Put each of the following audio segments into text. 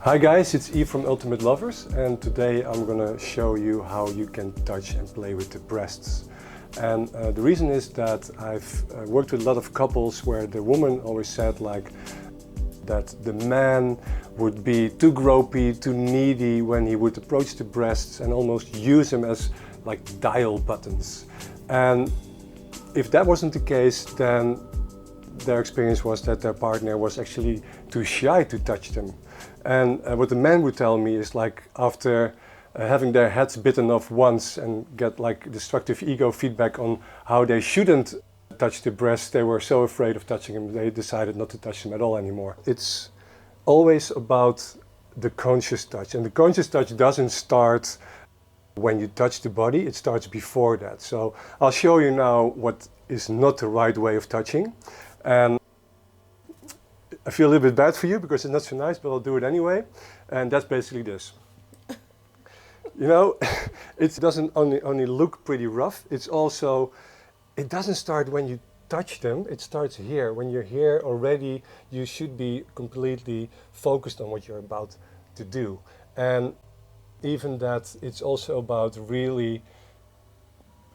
Hi guys, it's Yves from Ultimate Lovers, and today I'm gonna show you how you can touch and play with the breasts. And the reason is that I've worked with a lot of couples where the woman always said that the man would be too gropey, too needy when he would approach the breasts and almost use them as like dial buttons. And if that wasn't the case, then their experience was that their partner was actually too shy to touch them. And what the men would tell me is like after having their heads bitten off once and get like destructive ego feedback on how they shouldn't touch the breast, they were so afraid of touching them, they decided not to touch them at all anymore. It's always about the conscious touch, and the conscious touch doesn't start when you touch the body, it starts before that. So I'll show you now what is not the right way of touching. And I feel a little bit bad for you because it's not so nice, but I'll do it anyway. And that's basically this. You know, it doesn't only look pretty rough, it doesn't start when you touch them, it starts here. When you're here already, you should be completely focused on what you're about to do. And even that, it's also about really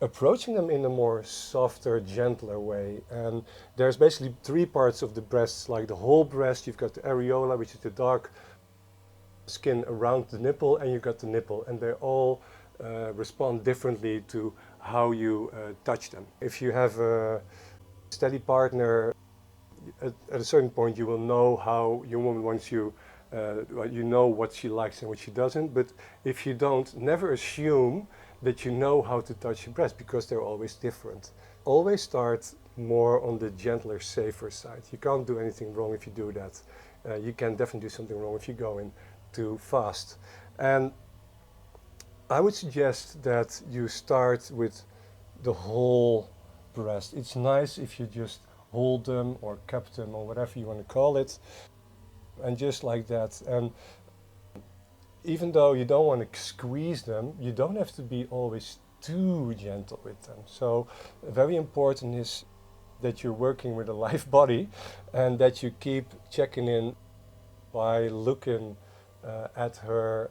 approaching them in a more softer, gentler way. And there's basically three parts of the breasts, like the whole breast. You've got the areola, which is the dark skin around the nipple, and you've got the nipple, and they all respond differently to how you touch them. If you have a steady partner, at a certain point you will know how your woman wants you, you know what she likes and what she doesn't. But if you don't, never assume that you know how to touch your breast, because they're always different. Always start more on the gentler, safer side. You can't do anything wrong if you do that. You can definitely do something wrong if you go in too fast. And I would suggest that you start with the whole breast. It's nice if you just hold them or cup them or whatever you want to call it, and just like that. And even though you don't want to squeeze them, you don't have to be always too gentle with them. So very important is that you're working with a live body and that you keep checking in by looking at her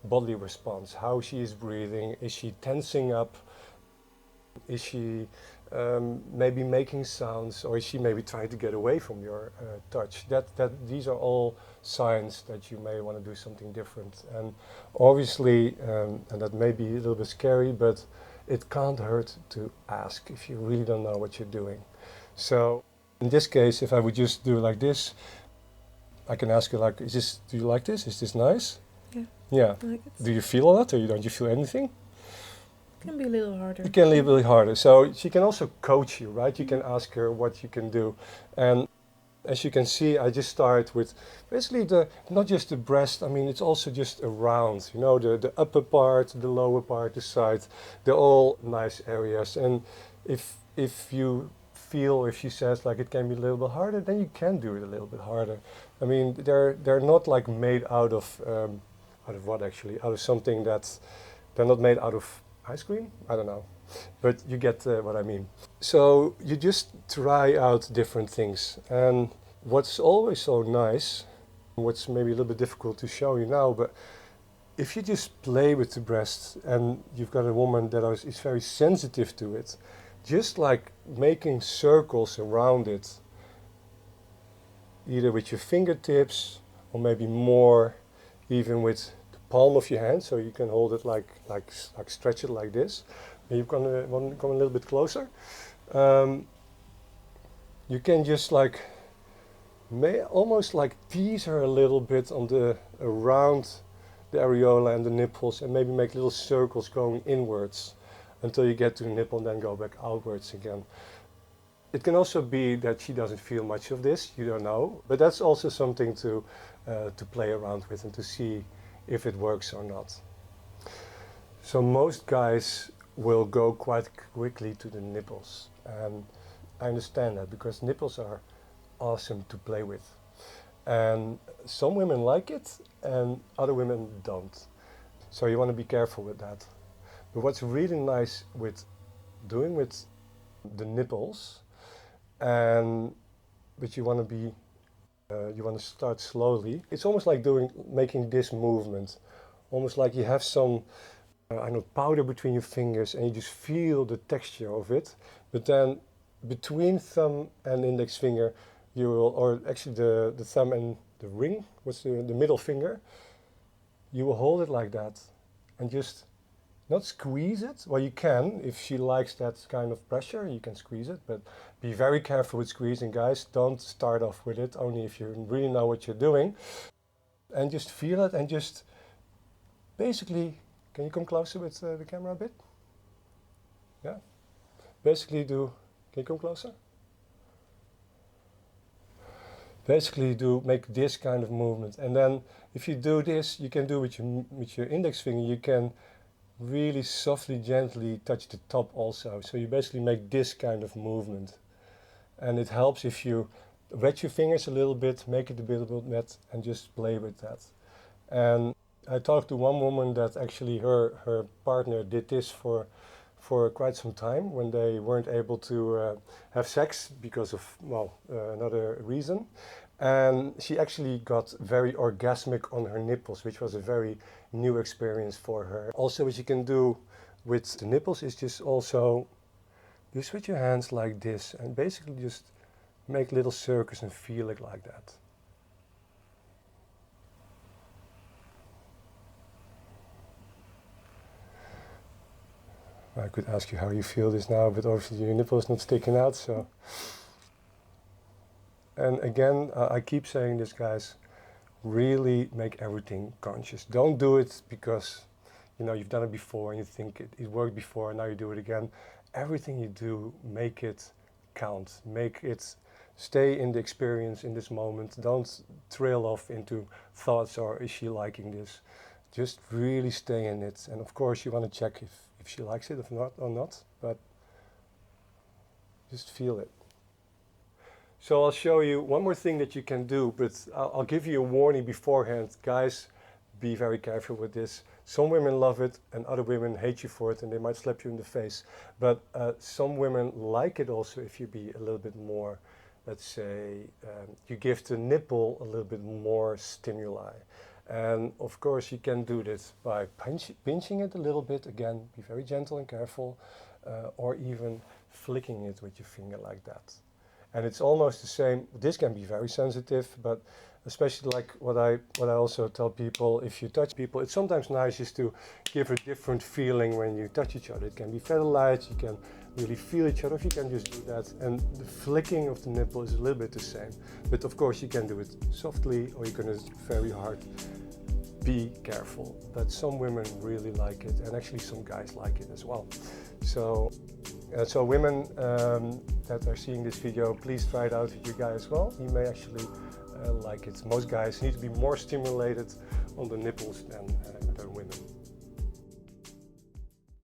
bodily response, how she is breathing, is she tensing up, is she maybe making sounds, or is she maybe trying to get away from your touch. These are all signs that you may want to do something different. And obviously, and that may be a little bit scary, but it can't hurt to ask if you really don't know what you're doing. So in this case, if I would just do like this, I can ask you like, do you like this? Is this nice? Yeah. Yeah. I like it. Do you feel a lot, or don't you feel anything? It can be a little harder. It can be a little harder. So she can also coach you, right? You can ask her what you can do. And as you can see, I just start with basically not just the breast, I mean, it's also just around, you know, the upper part, the lower part, the side, they're all nice areas. And if you feel, if she says like it can be a little bit harder, then you can do it a little bit harder. I mean, they're not like made out of what actually? Out of something they're not made out of ice cream? I don't know. But you get what I mean. So you just try out different things. And what's always so nice, what's maybe a little bit difficult to show you now, but if you just play with the breast and you've got a woman that is very sensitive to it, just like making circles around it, either with your fingertips or maybe more, even with the palm of your hand, so you can hold it like stretch it like this. You're gonna want to come a little bit closer. You can just like almost like tease her a little bit around the areola and the nipples, and maybe make little circles going inwards until you get to the nipple and then go back outwards again. It can also be that she doesn't feel much of this, you don't know, but that's also something to play around with and to see if it works or not. So most guys will go quite quickly to the nipples, and I understand that because nipples are awesome to play with. And some women like it and other women don't. So you want to be careful with that. But what's really nice with doing with the nipples, but you want to be You want to start slowly. It's almost like making this movement. Almost like you have some I know, powder between your fingers and you just feel the texture of it. But then between thumb and index finger, you will, or actually the thumb and the ring, what's the middle finger, you will hold it like that and just not squeeze it. Well, you can, if she likes that kind of pressure, you can squeeze it, but be very careful with squeezing, guys. Don't start off with it, only if you really know what you're doing. And just feel it and just basically, can you come closer with the camera a bit? Yeah. Basically can you come closer? Basically make this kind of movement. And then if you do this, you can do with your index finger, you can really softly, gently touch the top also. So you basically make this kind of movement. And it helps if you wet your fingers a little bit, make it a bit wet, and just play with that. And I talked to one woman that actually her partner did this for quite some time when they weren't able to have sex because of, well, another reason. And she actually got very orgasmic on her nipples, which was a very new experience for her. Also, what you can do with the nipples is just also with your hands like this and basically just make little circles and feel it like that. I could ask you how you feel this now, but obviously your nipple is not sticking out, so. And again, I keep saying this, guys, really make everything conscious. Don't do it because, you know, you've done it before and you think it worked before and now you do it again. Everything you do, make it count. Make it stay in the experience in this moment. Don't trail off into thoughts or is she liking this? Just really stay in it. And of course you want to check if she likes it or not, but just feel it. So I'll show you one more thing that you can do, but I'll give you a warning beforehand. Guys, be very careful with this. Some women love it and other women hate you for it and they might slap you in the face. But some women like it also if you be a little bit more, let's say, you give the nipple a little bit more stimuli. And of course you can do this by pinching it a little bit, again, be very gentle and careful, or even flicking it with your finger like that. And it's almost the same. This can be very sensitive, but especially like what I also tell people, if you touch people, it's sometimes nice just to give a different feeling when you touch each other. It can be very light, you can really feel each other, if you can just do that. And the flicking of the nipple is a little bit the same. But of course you can do it softly or you can do it very hard. Be careful. But some women really like it and actually some guys like it as well. So women that are seeing this video, please try it out with your guy as well. He may actually like it. Most guys need to be more stimulated on the nipples than women.